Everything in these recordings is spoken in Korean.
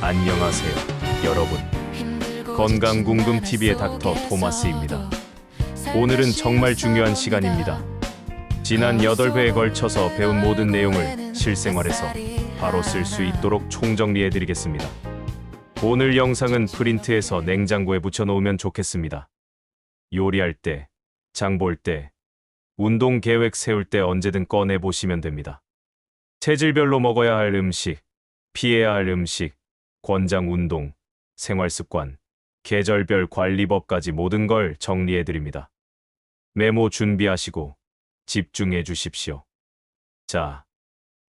안녕하세요, 여러분. 건강궁금TV의 닥터 토마스입니다. 오늘은 정말 중요한 시간입니다. 지난 8회에 걸쳐서 배운 모든 내용을 실생활에서 바로 쓸 수 있도록 총정리해드리겠습니다. 오늘 영상은 프린트해서 냉장고에 붙여놓으면 좋겠습니다. 요리할 때, 장 볼 때, 운동 계획 세울 때 언제든 꺼내보시면 됩니다. 체질별로 먹어야 할 음식, 피해야 할 음식, 권장 운동, 생활습관, 계절별 관리법까지 모든 걸 정리해드립니다. 메모 준비하시고 집중해 주십시오. 자,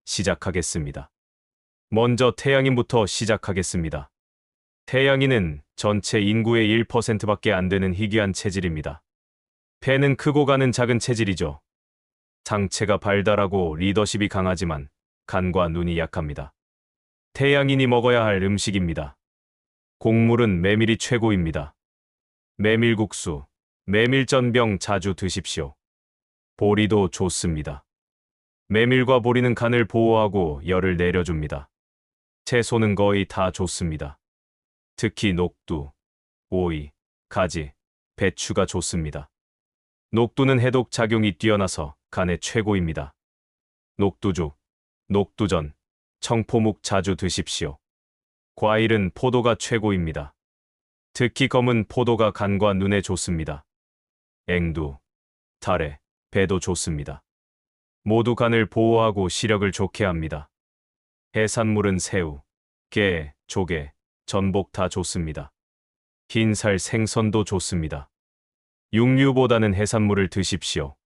시작하겠습니다. 먼저 태양인부터 시작하겠습니다. 태양인은 전체 인구의 1%밖에 안 되는 희귀한 체질입니다. 폐는 크고 간은 작은 체질이죠. 상체가 발달하고 리더십이 강하지만 간과 눈이 약합니다. 태양인이 먹어야 할 음식입니다. 곡물은 메밀이 최고입니다. 메밀국수, 메밀전병 자주 드십시오. 보리도 좋습니다. 메밀과 보리는 간을 보호하고 열을 내려줍니다. 채소는 거의 다 좋습니다. 특히 녹두, 오이, 가지, 배추가 좋습니다. 녹두는 해독 작용이 뛰어나서 간에 최고입니다. 녹두죽, 녹두전, 청포묵 자주 드십시오. 과일은 포도가 최고입니다. 특히 검은 포도가 간과 눈에 좋습니다. 앵두, 타래, 배도 좋습니다. 모두 간을 보호하고 시력을 좋게 합니다. 해산물은 새우, 게, 조개, 전복 다 좋습니다. 흰살 생선도 좋습니다. 육류보다는 해산물을 드십시오.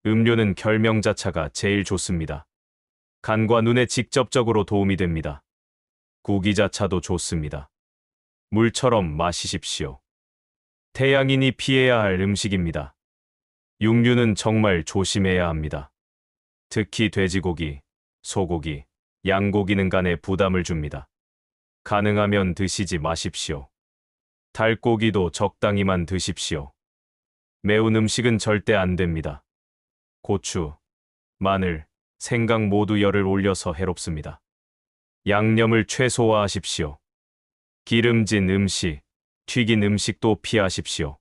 음료는 결명자차가 제일 좋습니다. 간과 눈에 직접적으로 도움이 됩니다. 구기자차도 좋습니다. 물처럼 마시십시오. 태양인이 피해야 할 음식입니다. 육류는 정말 조심해야 합니다. 특히 돼지고기, 소고기, 양고기는 간에 부담을 줍니다. 가능하면 드시지 마십시오. 닭고기도 적당히만 드십시오. 매운 음식은 절대 안 됩니다. 고추, 마늘, 생강 모두 열을 올려서 해롭습니다. 양념을 최소화하십시오. 기름진 음식, 튀긴 음식도 피하십시오.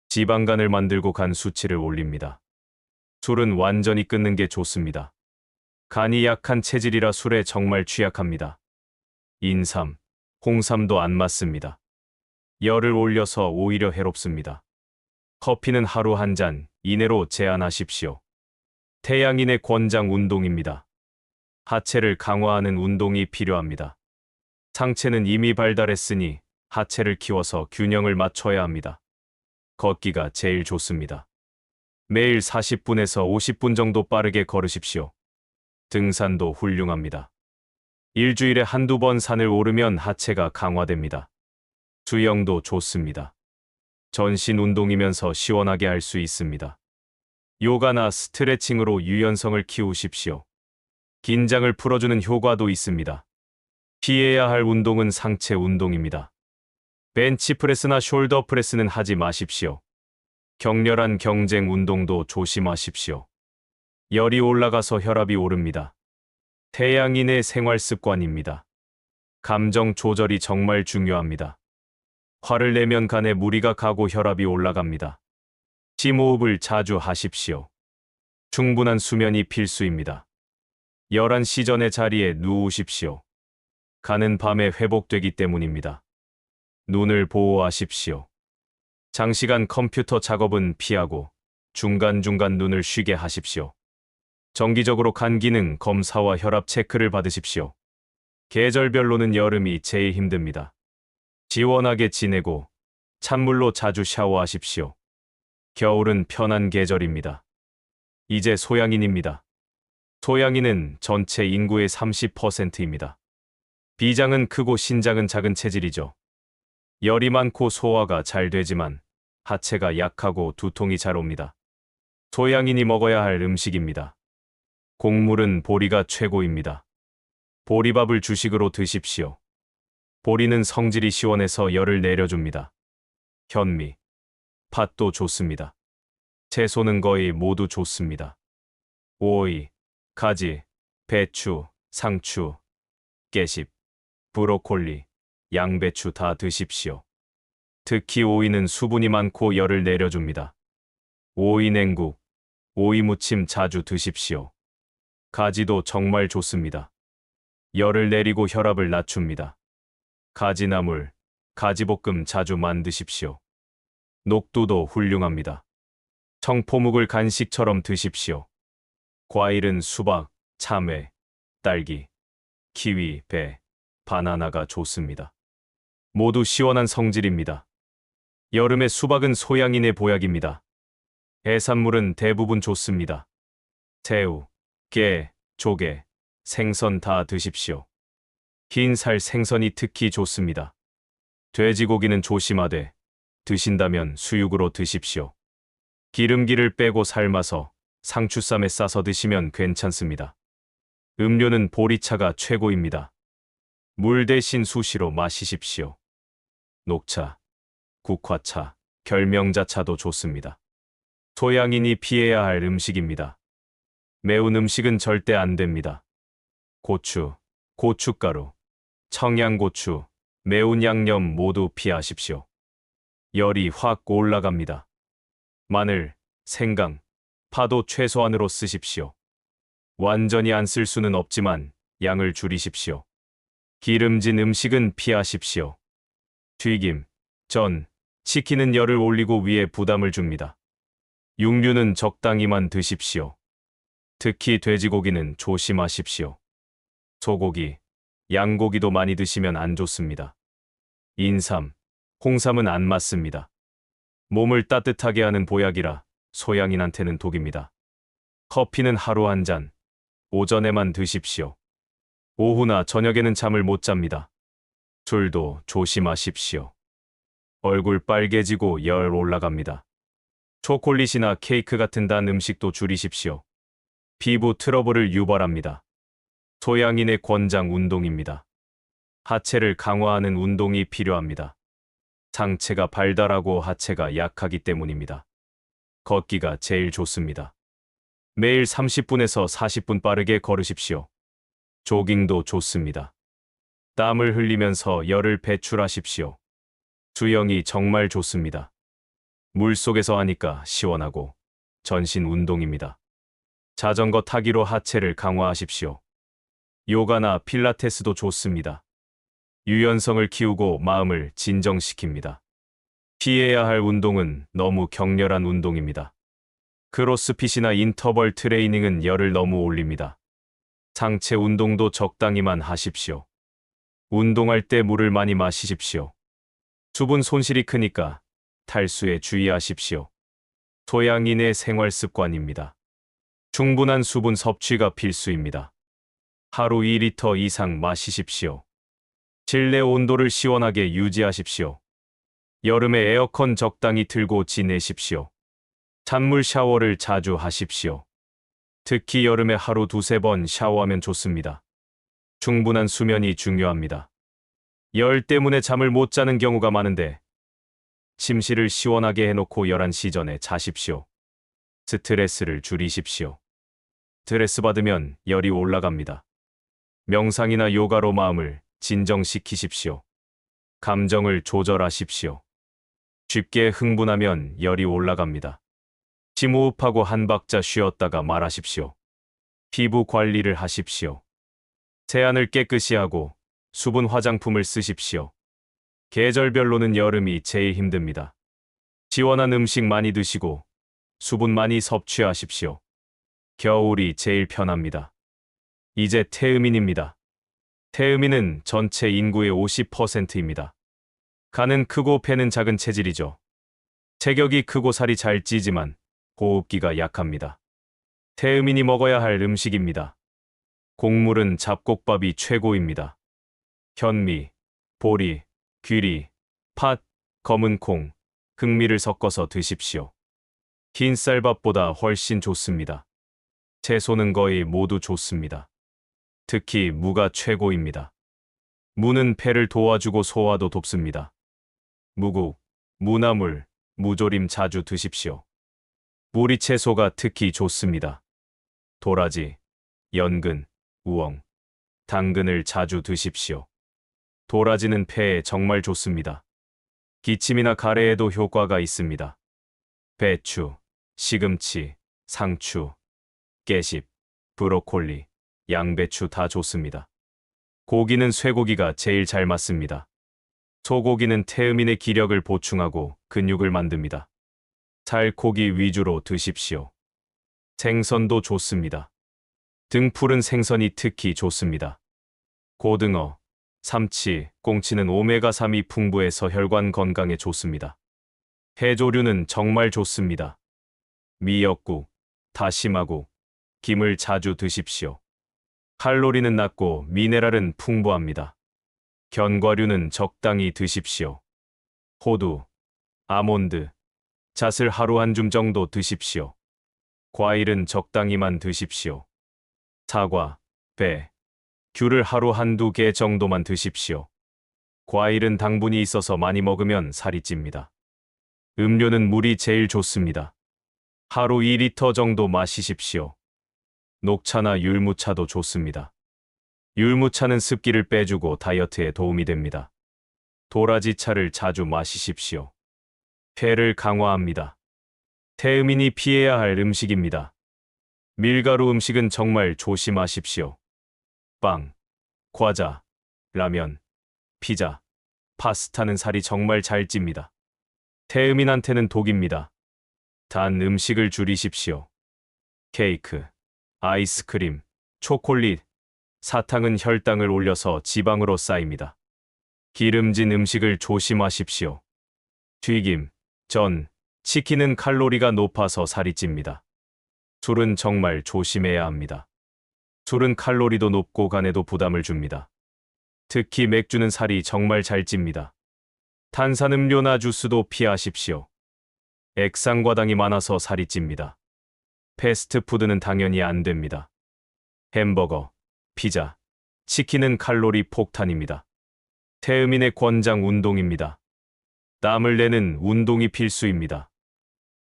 지방간을 만들고 간 수치를 올립니다. 술은 완전히 끊는 게 좋습니다. 간이 약한 체질이라 술에 정말 취약합니다. 인삼, 홍삼도 안 맞습니다. 열을 올려서 오히려 해롭습니다. 커피는 하루 한 잔 이내로 제한하십시오. 태양인의 권장 운동입니다. 하체를 강화하는 운동이 필요합니다. 상체는 이미 발달했으니 하체를 키워서 균형을 맞춰야 합니다. 걷기가 제일 좋습니다. 매일 40분에서 50분 정도 빠르게 걸으십시오. 등산도 훌륭합니다. 일주일에 한두 번 산을 오르면 하체가 강화됩니다. 수영도 좋습니다. 전신 운동이면서 시원하게 할 수 있습니다. 요가나 스트레칭으로 유연성을 키우십시오. 긴장을 풀어주는 효과도 있습니다. 피해야 할 운동은 상체 운동입니다. 벤치프레스나 숄더 프레스는 하지 마십시오. 격렬한 경쟁 운동도 조심하십시오. 열이 올라가서 혈압이 오릅니다. 태양인의 생활 습관입니다. 감정 조절이 정말 중요합니다. 화를 내면 간에 무리가 가고 혈압이 올라갑니다. 심호흡을 자주 하십시오. 충분한 수면이 필수입니다. 11시 전에 자리에 누우십시오. 간은 밤에 회복되기 때문입니다. 눈을 보호하십시오. 장시간 컴퓨터 작업은 피하고 중간중간 눈을 쉬게 하십시오. 정기적으로 간 기능 검사와 혈압 체크를 받으십시오. 계절별로는 여름이 제일 힘듭니다. 시원하게 지내고 찬물로 자주 샤워하십시오. 겨울은 편한 계절입니다. 이제 소양인입니다. 소양인은 전체 인구의 30%입니다. 비장은 크고 신장은 작은 체질이죠. 열이 많고 소화가 잘 되지만 하체가 약하고 두통이 잘 옵니다. 소양인이 먹어야 할 음식입니다. 곡물은 보리가 최고입니다. 보리밥을 주식으로 드십시오. 보리는 성질이 시원해서 열을 내려줍니다. 현미, 팥도 좋습니다. 채소는 거의 모두 좋습니다. 오이, 가지, 배추, 상추, 깨십, 브로콜리, 양배추 다 드십시오. 특히 오이는 수분이 많고 열을 내려줍니다. 오이 냉국, 오이 무침 자주 드십시오. 가지도 정말 좋습니다. 열을 내리고 혈압을 낮춥니다. 가지나물, 가지볶음 자주 만드십시오. 녹두도 훌륭합니다. 청포묵을 간식처럼 드십시오. 과일은 수박, 참외, 딸기, 키위, 배, 바나나가 좋습니다. 모두 시원한 성질입니다. 여름에 수박은 소양인의 보약입니다. 해산물은 대부분 좋습니다. 새우, 게, 조개, 생선 다 드십시오. 흰살 생선이 특히 좋습니다. 돼지고기는 조심하되 드신다면 수육으로 드십시오. 기름기를 빼고 삶아서 상추쌈에 싸서 드시면 괜찮습니다. 음료는 보리차가 최고입니다. 물 대신 수시로 마시십시오. 녹차, 국화차, 결명자차도 좋습니다. 소양인이 피해야 할 음식입니다. 매운 음식은 절대 안 됩니다. 고추, 고춧가루, 청양고추, 매운 양념 모두 피하십시오. 열이 확 올라갑니다. 마늘, 생강, 파도 최소한으로 쓰십시오. 완전히 안 쓸 수는 없지만 양을 줄이십시오. 기름진 음식은 피하십시오. 튀김, 전, 치킨은 열을 올리고 위에 부담을 줍니다. 육류는 적당히만 드십시오. 특히 돼지고기는 조심하십시오. 소고기, 양고기도 많이 드시면 안 좋습니다. 인삼, 홍삼은 안 맞습니다. 몸을 따뜻하게 하는 보약이라 소양인한테는 독입니다. 커피는 하루 한 잔, 오전에만 드십시오. 오후나 저녁에는 잠을 못 잡니다. 술도 조심하십시오. 얼굴 빨개지고 열 올라갑니다. 초콜릿이나 케이크 같은 단 음식도 줄이십시오. 피부 트러블을 유발합니다. 소양인의 권장 운동입니다. 하체를 강화하는 운동이 필요합니다. 상체가 발달하고 하체가 약하기 때문입니다. 걷기가 제일 좋습니다. 매일 30분에서 40분 빠르게 걸으십시오. 조깅도 좋습니다. 땀을 흘리면서 열을 배출하십시오. 수영이 정말 좋습니다. 물속에서 하니까 시원하고 전신 운동입니다. 자전거 타기로 하체를 강화하십시오. 요가나 필라테스도 좋습니다. 유연성을 키우고 마음을 진정시킵니다. 피해야 할 운동은 너무 격렬한 운동입니다. 크로스핏이나 인터벌 트레이닝은 열을 너무 올립니다. 상체 운동도 적당히만 하십시오. 운동할 때 물을 많이 마시십시오. 수분 손실이 크니까 탈수에 주의하십시오. 소양인의 생활 습관입니다. 충분한 수분 섭취가 필수입니다. 하루 2리터 이상 마시십시오. 실내 온도를 시원하게 유지하십시오. 여름에 에어컨 적당히 틀고 지내십시오. 찬물 샤워를 자주 하십시오. 특히 여름에 하루 2~3번 샤워하면 좋습니다. 충분한 수면이 중요합니다. 열 때문에 잠을 못 자는 경우가 많은데 침실을 시원하게 해놓고 11시 전에 자십시오. 스트레스를 줄이십시오. 스트레스 받으면 열이 올라갑니다. 명상이나 요가로 마음을 진정시키십시오. 감정을 조절하십시오. 쉽게 흥분하면 열이 올라갑니다. 심호흡하고 한 박자 쉬었다가 말하십시오. 피부 관리를 하십시오. 세안을 깨끗이 하고 수분 화장품을 쓰십시오. 계절별로는 여름이 제일 힘듭니다. 시원한 음식 많이 드시고 수분 많이 섭취하십시오. 겨울이 제일 편합니다. 이제 태음인입니다. 태음인은 전체 인구의 50%입니다. 간은 크고 폐는 작은 체질이죠. 체격이 크고 살이 잘 찌지만 호흡기가 약합니다. 태음인이 먹어야 할 음식입니다. 곡물은 잡곡밥이 최고입니다. 현미, 보리, 귀리, 팥, 검은 콩, 흑미를 섞어서 드십시오. 흰쌀밥보다 훨씬 좋습니다. 채소는 거의 모두 좋습니다. 특히 무가 최고입니다. 무는 폐를 도와주고 소화도 돕습니다. 무국, 무나물, 무조림 자주 드십시오. 무리 채소가 특히 좋습니다. 도라지, 연근, 우엉, 당근을 자주 드십시오. 도라지는 폐에 정말 좋습니다. 기침이나 가래에도 효과가 있습니다. 배추, 시금치, 상추, 깨십, 브로콜리, 양배추 다 좋습니다. 고기는 쇠고기가 제일 잘 맞습니다. 소고기는 태음인의 기력을 보충하고 근육을 만듭니다. 살코기 위주로 드십시오. 생선도 좋습니다. 등푸른 생선이 특히 좋습니다. 고등어, 삼치, 꽁치는 오메가3이 풍부해서 혈관 건강에 좋습니다. 해조류는 정말 좋습니다. 미역국, 다시마국, 김을 자주 드십시오. 칼로리는 낮고 미네랄은 풍부합니다. 견과류는 적당히 드십시오. 호두, 아몬드, 잣을 하루 한 줌 정도 드십시오. 과일은 적당히만 드십시오. 사과, 배, 귤을 하루 한두 개 정도만 드십시오. 과일은 당분이 있어서 많이 먹으면 살이 찝니다. 음료는 물이 제일 좋습니다. 하루 2리터 정도 마시십시오. 녹차나 율무차도 좋습니다. 율무차는 습기를 빼주고 다이어트에 도움이 됩니다. 도라지차를 자주 마시십시오. 폐를 강화합니다. 태음인이 피해야 할 음식입니다. 밀가루 음식은 정말 조심하십시오. 빵, 과자, 라면, 피자, 파스타는 살이 정말 잘 찝니다. 태음인한테는 독입니다. 단 음식을 줄이십시오. 케이크, 아이스크림, 초콜릿, 사탕은 혈당을 올려서 지방으로 쌓입니다. 기름진 음식을 조심하십시오. 튀김, 전, 치킨은 칼로리가 높아서 살이 찝니다. 술은 정말 조심해야 합니다. 술은 칼로리도 높고 간에도 부담을 줍니다. 특히 맥주는 살이 정말 잘 찝니다. 탄산음료나 주스도 피하십시오. 액상과당이 많아서 살이 찝니다. 패스트푸드는 당연히 안 됩니다. 햄버거, 피자, 치킨은 칼로리 폭탄입니다. 태음인의 권장 운동입니다. 땀을 내는 운동이 필수입니다.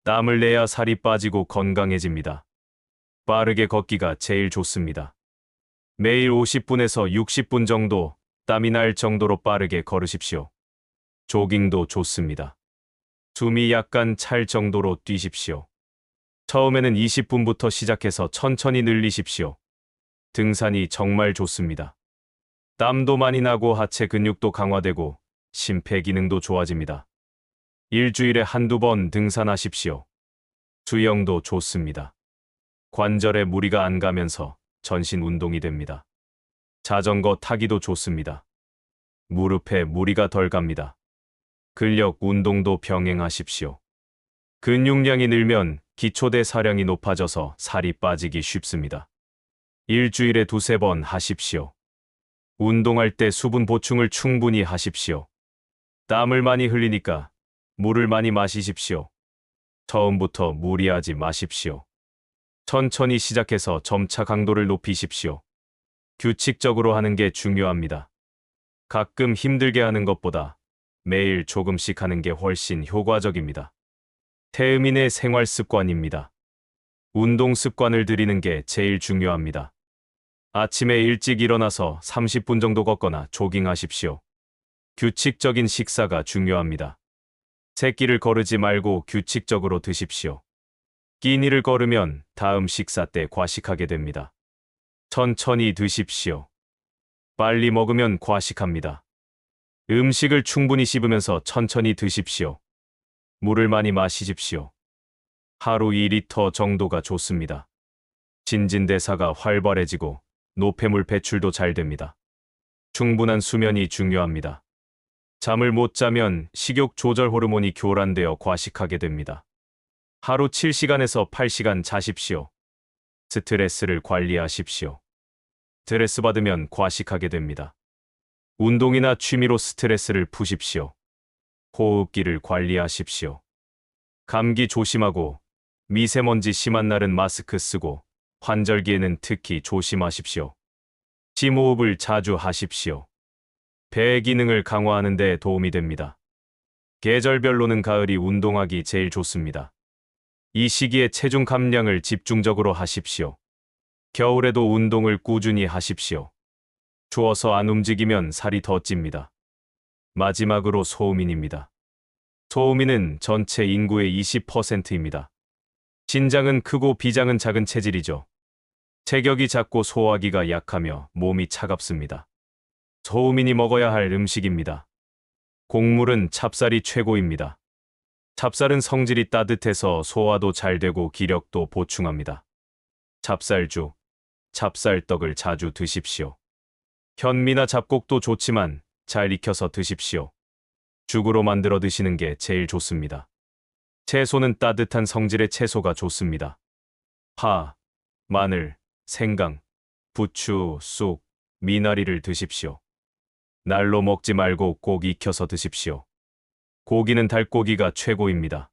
땀을 내야 살이 빠지고 건강해집니다. 빠르게 걷기가 제일 좋습니다. 매일 50분에서 60분 정도 땀이 날 정도로 빠르게 걸으십시오. 조깅도 좋습니다. 숨이 약간 찰 정도로 뛰십시오. 처음에는 20분부터 시작해서 천천히 늘리십시오. 등산이 정말 좋습니다. 땀도 많이 나고 하체 근육도 강화되고 심폐기능도 좋아집니다. 일주일에 한두 번 등산하십시오. 수영도 좋습니다. 관절에 무리가 안 가면서 전신 운동이 됩니다. 자전거 타기도 좋습니다. 무릎에 무리가 덜 갑니다. 근력 운동도 병행하십시오. 근육량이 늘면 기초대사량이 높아져서 살이 빠지기 쉽습니다. 일주일에 두세 번 하십시오. 운동할 때 수분 보충을 충분히 하십시오. 땀을 많이 흘리니까 물을 많이 마시십시오. 처음부터 무리하지 마십시오. 천천히 시작해서 점차 강도를 높이십시오. 규칙적으로 하는 게 중요합니다. 가끔 힘들게 하는 것보다 매일 조금씩 하는 게 훨씬 효과적입니다. 태음인의 생활 습관입니다. 운동 습관을 들이는 게 제일 중요합니다. 아침에 일찍 일어나서 30분 정도 걷거나 조깅하십시오. 규칙적인 식사가 중요합니다. 새끼를 거르지 말고 규칙적으로 드십시오. 끼니를 거르면 다음 식사 때 과식하게 됩니다. 천천히 드십시오. 빨리 먹으면 과식합니다. 음식을 충분히 씹으면서 천천히 드십시오. 물을 많이 마시십시오. 하루 2리터 정도가 좋습니다. 신진대사가 활발해지고 노폐물 배출도 잘 됩니다. 충분한 수면이 중요합니다. 잠을 못 자면 식욕 조절 호르몬이 교란되어 과식하게 됩니다. 하루 7시간에서 8시간 자십시오. 스트레스를 관리하십시오. 스트레스 받으면 과식하게 됩니다. 운동이나 취미로 스트레스를 푸십시오. 호흡기를 관리하십시오. 감기 조심하고 미세먼지 심한 날은 마스크 쓰고 환절기에는 특히 조심하십시오. 심호흡을 자주 하십시오. 배 기능을 강화하는 데 도움이 됩니다. 계절별로는 가을이 운동하기 제일 좋습니다. 이 시기에 체중 감량을 집중적으로 하십시오. 겨울에도 운동을 꾸준히 하십시오. 추워서 안 움직이면 살이 더 찝니다. 마지막으로 소음인입니다. 소음인은 전체 인구의 20%입니다. 신장은 크고 비장은 작은 체질이죠. 체격이 작고 소화기가 약하며 몸이 차갑습니다. 소음인이 먹어야 할 음식입니다. 곡물은 찹쌀이 최고입니다. 찹쌀은 성질이 따뜻해서 소화도 잘 되고 기력도 보충합니다. 찹쌀죽, 찹쌀떡을 자주 드십시오. 현미나 잡곡도 좋지만 잘 익혀서 드십시오. 죽으로 만들어 드시는 게 제일 좋습니다. 채소는 따뜻한 성질의 채소가 좋습니다. 파, 마늘, 생강, 부추, 쑥, 미나리를 드십시오. 날로 먹지 말고 꼭 익혀서 드십시오. 고기는 닭고기가 최고입니다.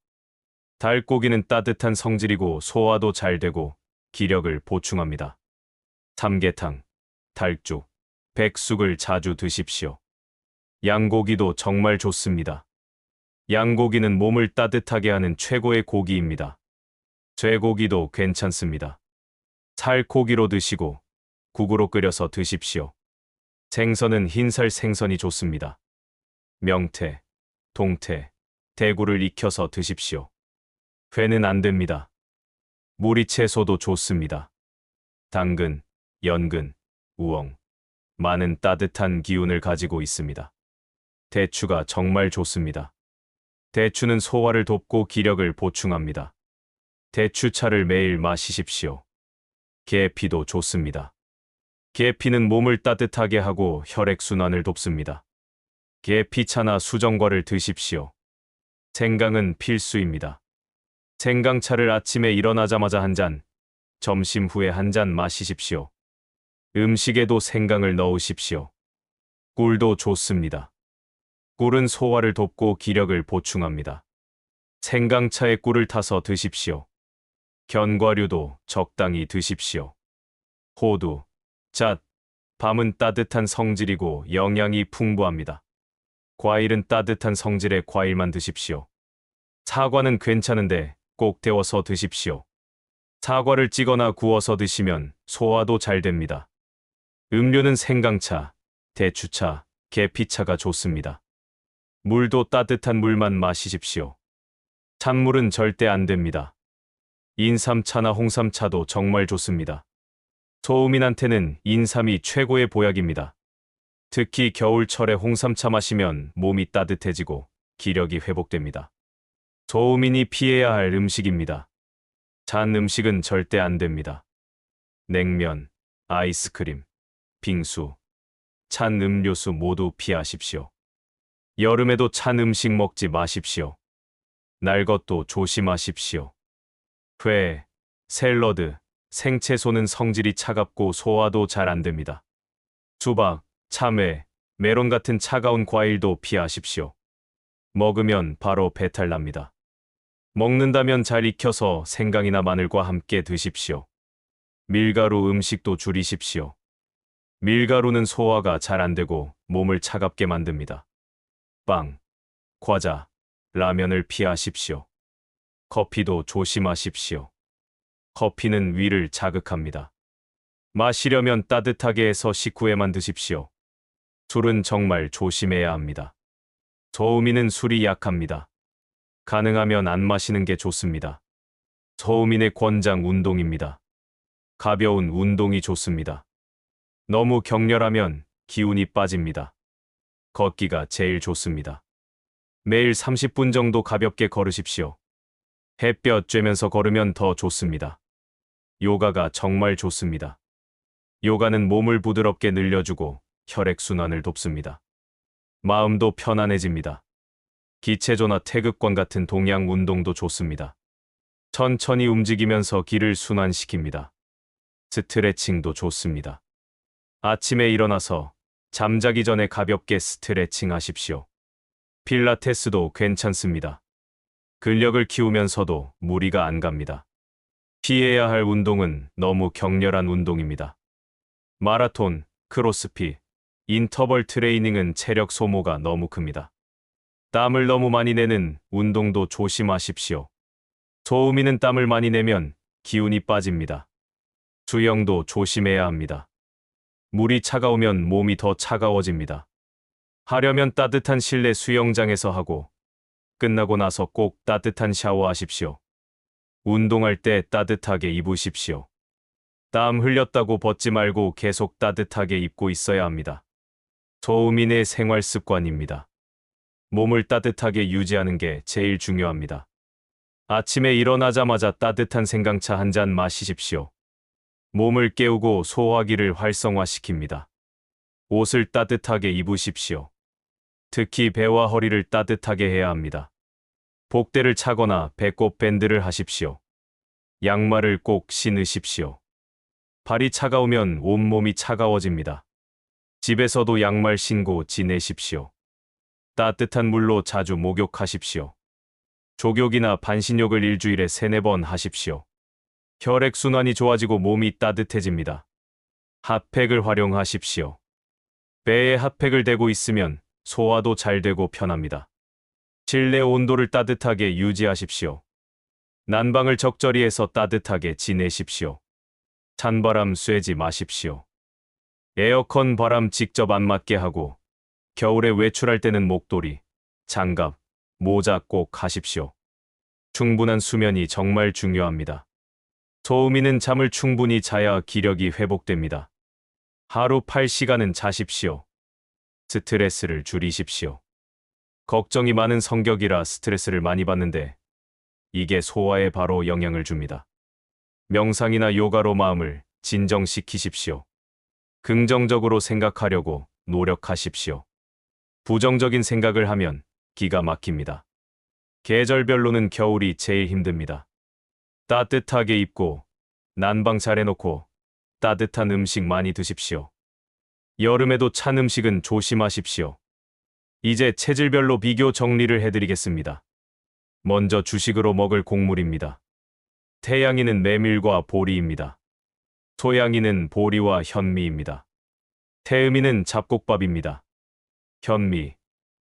닭고기는 따뜻한 성질이고 소화도 잘 되고 기력을 보충합니다. 삼계탕, 닭죽, 백숙을 자주 드십시오. 양고기도 정말 좋습니다. 양고기는 몸을 따뜻하게 하는 최고의 고기입니다. 쇠고기도 괜찮습니다. 살코기로 드시고 국으로 끓여서 드십시오. 생선은 흰살 생선이 좋습니다. 명태, 동태, 대구를 익혀서 드십시오. 회는 안 됩니다. 무리채소도 좋습니다. 당근, 연근, 우엉, 많은 따뜻한 기운을 가지고 있습니다. 대추가 정말 좋습니다. 대추는 소화를 돕고 기력을 보충합니다. 대추차를 매일 마시십시오. 계피도 좋습니다. 계피는 몸을 따뜻하게 하고 혈액순환을 돕습니다. 계피차나 수정과를 드십시오. 생강은 필수입니다. 생강차를 아침에 일어나자마자 한 잔, 점심 후에 한 잔 마시십시오. 음식에도 생강을 넣으십시오. 꿀도 좋습니다. 꿀은 소화를 돕고 기력을 보충합니다. 생강차에 꿀을 타서 드십시오. 견과류도 적당히 드십시오. 호두, 잣, 밤은 따뜻한 성질이고 영양이 풍부합니다. 과일은 따뜻한 성질의 과일만 드십시오. 사과는 괜찮은데 꼭 데워서 드십시오. 사과를 찌거나 구워서 드시면 소화도 잘 됩니다. 음료는 생강차, 대추차, 계피차가 좋습니다. 물도 따뜻한 물만 마시십시오. 찬물은 절대 안 됩니다. 인삼차나 홍삼차도 정말 좋습니다. 소음인한테는 인삼이 최고의 보약입니다. 특히 겨울철에 홍삼차 마시면 몸이 따뜻해지고 기력이 회복됩니다. 소음인이 피해야 할 음식입니다. 찬 음식은 절대 안 됩니다. 냉면, 아이스크림, 빙수, 찬 음료수 모두 피하십시오. 여름에도 찬 음식 먹지 마십시오. 날 것도 조심하십시오. 회, 샐러드, 생채소는 성질이 차갑고 소화도 잘 안 됩니다. 수박, 참외, 메론 같은 차가운 과일도 피하십시오. 먹으면 바로 배탈 납니다. 먹는다면 잘 익혀서 생강이나 마늘과 함께 드십시오. 밀가루 음식도 줄이십시오. 밀가루는 소화가 잘 안 되고 몸을 차갑게 만듭니다. 빵, 과자, 라면을 피하십시오. 커피도 조심하십시오. 커피는 위를 자극합니다. 마시려면 따뜻하게 해서 식후에만 드십시오. 술은 정말 조심해야 합니다. 소음인은 술이 약합니다. 가능하면 안 마시는 게 좋습니다. 소음인의 권장 운동입니다. 가벼운 운동이 좋습니다. 너무 격렬하면 기운이 빠집니다. 걷기가 제일 좋습니다. 매일 30분 정도 가볍게 걸으십시오. 햇볕 쬐면서 걸으면 더 좋습니다. 요가가 정말 좋습니다. 요가는 몸을 부드럽게 늘려주고 혈액순환을 돕습니다. 마음도 편안해집니다. 기체조나 태극권 같은 동양 운동도 좋습니다. 천천히 움직이면서 기를 순환시킵니다. 스트레칭도 좋습니다. 아침에 일어나서 잠자기 전에 가볍게 스트레칭 하십시오. 필라테스도 괜찮습니다. 근력을 키우면서도 무리가 안 갑니다. 피해야 할 운동은 너무 격렬한 운동입니다. 마라톤, 크로스핏, 인터벌 트레이닝은 체력 소모가 너무 큽니다. 땀을 너무 많이 내는 운동도 조심하십시오. 소음인은 땀을 많이 내면 기운이 빠집니다. 수영도 조심해야 합니다. 물이 차가우면 몸이 더 차가워집니다. 하려면 따뜻한 실내 수영장에서 하고, 끝나고 나서 꼭 따뜻한 샤워하십시오. 운동할 때 따뜻하게 입으십시오. 땀 흘렸다고 벗지 말고 계속 따뜻하게 입고 있어야 합니다. 소음인의 생활 습관입니다. 몸을 따뜻하게 유지하는 게 제일 중요합니다. 아침에 일어나자마자 따뜻한 생강차 한 잔 마시십시오. 몸을 깨우고 소화기를 활성화시킵니다. 옷을 따뜻하게 입으십시오. 특히 배와 허리를 따뜻하게 해야 합니다. 복대를 차거나 배꼽 밴드를 하십시오. 양말을 꼭 신으십시오. 발이 차가우면 온몸이 차가워집니다. 집에서도 양말 신고 지내십시오. 따뜻한 물로 자주 목욕하십시오. 족욕이나 반신욕을 일주일에 3-4번 하십시오. 혈액순환이 좋아지고 몸이 따뜻해집니다. 핫팩을 활용하십시오. 배에 핫팩을 대고 있으면 소화도 잘 되고 편합니다. 실내 온도를 따뜻하게 유지하십시오. 난방을 적절히 해서 따뜻하게 지내십시오. 찬바람 쐬지 마십시오. 에어컨 바람 직접 안 맞게 하고, 겨울에 외출할 때는 목도리, 장갑, 모자 꼭 하십시오. 충분한 수면이 정말 중요합니다. 소음인은 잠을 충분히 자야 기력이 회복됩니다. 하루 8시간은 자십시오. 스트레스를 줄이십시오. 걱정이 많은 성격이라 스트레스를 많이 받는데 이게 소화에 바로 영향을 줍니다. 명상이나 요가로 마음을 진정시키십시오. 긍정적으로 생각하려고 노력하십시오. 부정적인 생각을 하면 기가 막힙니다. 계절별로는 겨울이 제일 힘듭니다. 따뜻하게 입고 난방 잘 해놓고 따뜻한 음식 많이 드십시오. 여름에도 찬 음식은 조심하십시오. 이제 체질별로 비교 정리를 해드리겠습니다. 먼저 주식으로 먹을 곡물입니다. 태양이는 메밀과 보리입니다. 소양이는 보리와 현미입니다. 태음이는 잡곡밥입니다. 현미,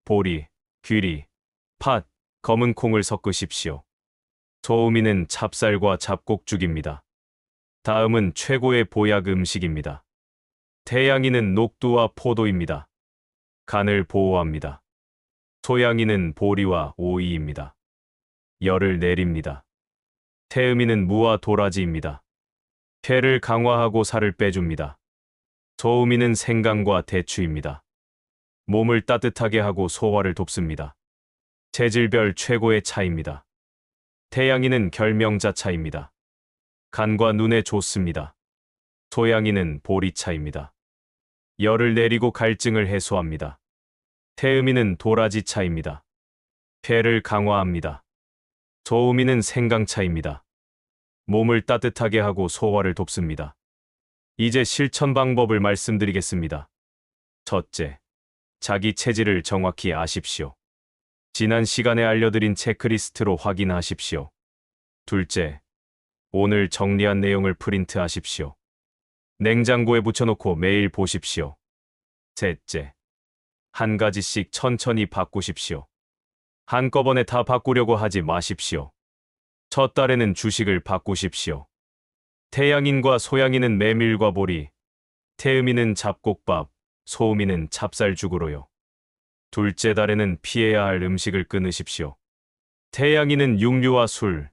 보리, 귀리, 팥, 검은 콩을 섞으십시오. 소음이는 찹쌀과 잡곡죽입니다. 다음은 최고의 보약 음식입니다. 태양이는 녹두와 포도입니다. 간을 보호합니다. 소양이는 보리와 오이입니다. 열을 내립니다. 태음이는 무와 도라지입니다. 폐를 강화하고 살을 빼줍니다. 소음이는 생강과 대추입니다. 몸을 따뜻하게 하고 소화를 돕습니다. 체질별 최고의 차입니다. 태양이는 결명자차입니다. 간과 눈에 좋습니다. 소양이는 보리차입니다. 열을 내리고 갈증을 해소합니다. 태음이는 도라지차입니다. 폐를 강화합니다. 소음이는 생강차입니다. 몸을 따뜻하게 하고 소화를 돕습니다. 이제 실천 방법을 말씀드리겠습니다. 첫째, 자기 체질을 정확히 아십시오. 지난 시간에 알려드린 체크리스트로 확인하십시오. 둘째, 오늘 정리한 내용을 프린트하십시오. 냉장고에 붙여놓고 매일 보십시오. 셋째, 한 가지씩 천천히 바꾸십시오. 한꺼번에 다 바꾸려고 하지 마십시오. 첫 달에는 주식을 바꾸십시오. 태양인과 소양인은 메밀과 보리, 태음인은 잡곡밥, 소음인은 찹쌀죽으로요. 둘째 달에는 피해야 할 음식을 끊으십시오. 태양인은 육류와 술,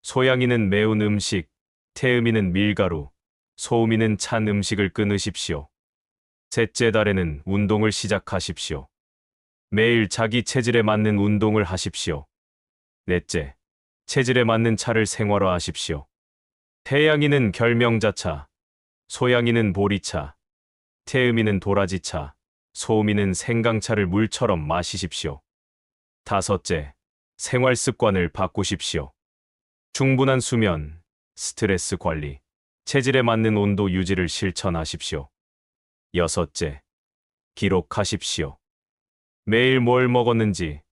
소양인은 매운 음식, 태음인은 밀가루, 소음인은 찬 음식을 끊으십시오. 셋째 달에는 운동을 시작하십시오. 매일 자기 체질에 맞는 운동을 하십시오. 넷째, 체질에 맞는 차를 생활화하십시오. 태양인은 결명자차, 소양인은 보리차, 태음인은 도라지차, 소음인은 생강차를 물처럼 마시십시오. 다섯째, 생활 습관을 바꾸십시오. 충분한 수면, 스트레스 관리, 체질에 맞는 온도 유지를 실천하십시오. 여섯째, 기록하십시오. 매일 뭘 먹었는지,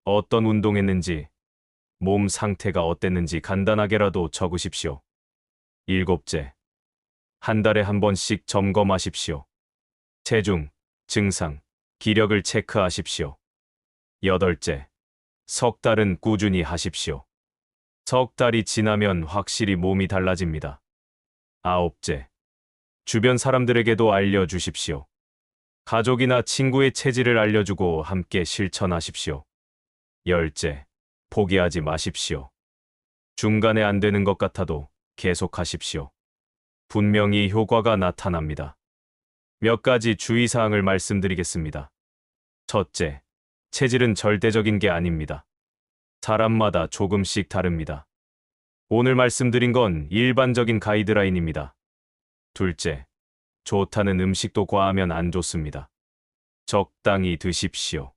어떤 운동했는지, 몸 상태가 어땠는지 간단하게라도 적으십시오. 일곱째, 한 달에 한 번씩 점검하십시오. 체중, 증상, 기력을 체크하십시오. 여덟째, 석 달은 꾸준히 하십시오. 석 달이 지나면 확실히 몸이 달라집니다. 아홉째, 주변 사람들에게도 알려주십시오. 가족이나 친구의 체질을 알려주고 함께 실천하십시오. 열째, 포기하지 마십시오. 중간에 안 되는 것 같아도 계속하십시오. 분명히 효과가 나타납니다. 몇 가지 주의사항을 말씀드리겠습니다. 첫째, 체질은 절대적인 게 아닙니다. 사람마다 조금씩 다릅니다. 오늘 말씀드린 건 일반적인 가이드라인입니다. 둘째, 좋다는 음식도 과하면 안 좋습니다. 적당히 드십시오.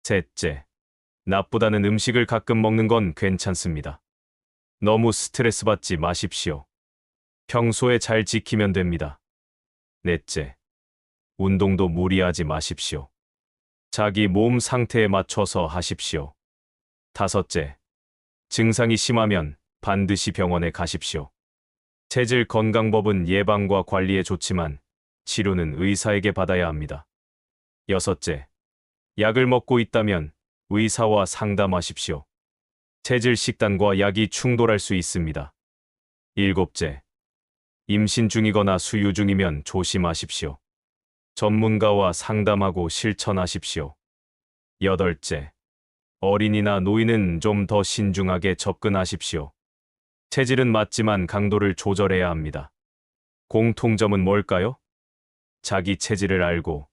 셋째, 나쁘다는 음식을 가끔 먹는 건 괜찮습니다. 너무 스트레스 받지 마십시오. 평소에 잘 지키면 됩니다. 넷째, 운동도 무리하지 마십시오. 자기 몸 상태에 맞춰서 하십시오. 다섯째, 증상이 심하면 반드시 병원에 가십시오. 체질 건강법은 예방과 관리에 좋지만 치료는 의사에게 받아야 합니다. 여섯째, 약을 먹고 있다면 의사와 상담하십시오. 체질 식단과 약이 충돌할 수 있습니다. 일곱째, 임신 중이거나 수유 중이면 조심하십시오. 전문가와 상담하고 실천하십시오. 여덟째, 어린이나 노인은 좀 더 신중하게 접근하십시오. 체질은 맞지만 강도를 조절해야 합니다. 공통점은 뭘까요? 자기 체질을 알고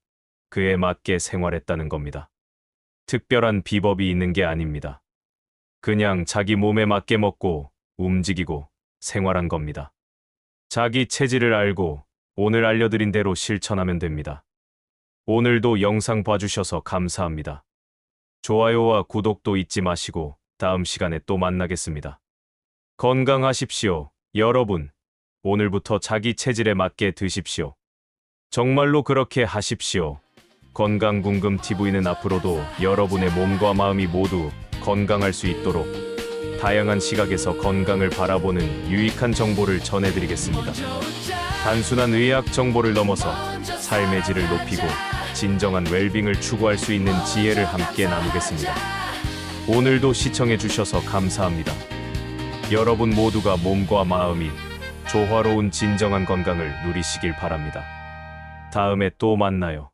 그에 맞게 생활했다는 겁니다. 특별한 비법이 있는 게 아닙니다. 그냥 자기 몸에 맞게 먹고 움직이고 생활한 겁니다. 자기 체질을 알고 오늘 알려드린 대로 실천하면 됩니다. 오늘도 영상 봐주셔서 감사합니다. 좋아요와 구독도 잊지 마시고 다음 시간에 또 만나겠습니다. 건강하십시오, 여러분. 오늘부터 자기 체질에 맞게 드십시오. 정말로 그렇게 하십시오. 건강궁금TV는 앞으로도 여러분의 몸과 마음이 모두 건강할 수 있도록 다양한 시각에서 건강을 바라보는 유익한 정보를 전해드리겠습니다. 단순한 의학 정보를 넘어서 삶의 질을 높이고 진정한 웰빙을 추구할 수 있는 지혜를 함께 나누겠습니다. 오늘도 시청해주셔서 감사합니다. 여러분 모두가 몸과 마음이 조화로운 진정한 건강을 누리시길 바랍니다. 다음에 또 만나요.